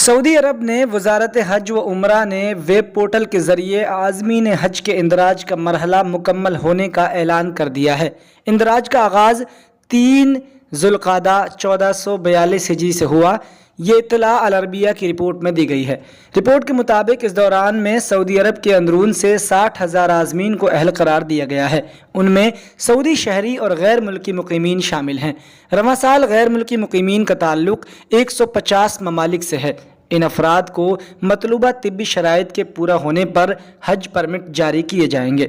سعودی عرب نے وزارت حج و عمرہ نے ویب پورٹل کے ذریعے عازمین حج کے اندراج کا مرحلہ مکمل ہونے کا اعلان کر دیا ہے۔ اندراج کا آغاز 3 ذوالقعدہ 1442 ہجری سے ہوا۔ یہ اطلاع العربیہ کی رپورٹ میں دی گئی ہے۔ رپورٹ کے مطابق اس دوران میں سعودی عرب کے اندرون سے 60,000 عازمین کو اہل قرار دیا گیا ہے۔ ان میں سعودی شہری اور غیر ملکی مقیمین شامل ہیں۔ رواں سال غیر ملکی مقیمین کا تعلق 150 ممالک سے ہے۔ ان افراد کو مطلوبہ طبی شرائط کے پورا ہونے پر حج پرمٹ جاری کیے جائیں گے۔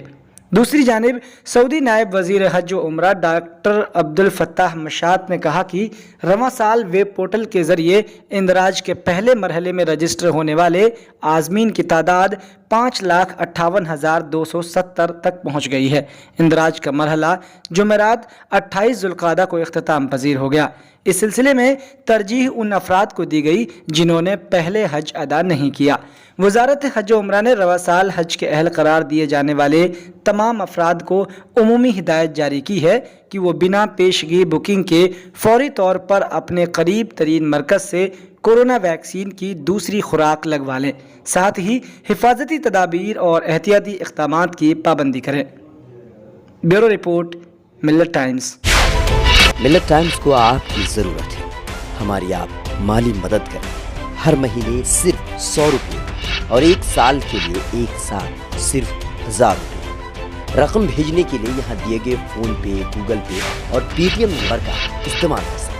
دوسری جانب سعودی نائب وزیر حج و عمرہ ڈاکٹر عبدالفتاح مشات نے کہا کہ رواں سال ویب پورٹل کے ذریعے اندراج کے پہلے مرحلے میں رجسٹر ہونے والے عازمین کی تعداد 5,58,270 تک پہنچ گئی ہے۔ اندراج کا مرحلہ جمعرات 28 ذوالقعدہ کو اختتام پذیر ہو گیا۔ اس سلسلے میں ترجیح ان افراد کو دی گئی جنہوں نے پہلے حج ادا نہیں کیا۔ وزارت حج و عمرہ نے رواں سال حج کے اہل قرار دیے جانے والے تمام افراد کو عمومی ہدایت جاری کی ہے کہ وہ بنا پیشگی بکنگ کے فوری طور پر اپنے قریب ترین مرکز سے کورونا ویکسین کی دوسری خوراک لگوا لیں، ساتھ ہی حفاظتی تدابیر اور احتیاطی اقدامات کی پابندی کریں۔ بیورو رپورٹ، ملت ٹائمز۔ ملت ٹائمز کو آپ کی ضرورت ہے، ہماری آپ مالی مدد کریں۔ ہر مہینے صرف 100 روپے اور 1 سال کے لیے ایک ساتھ صرف 1000 روپے۔ رقم بھیجنے کے لیے یہاں دیے گئے فون پے، گوگل پے اور پے ٹی ایم نمبر کا استعمال کر سکتے ہیں۔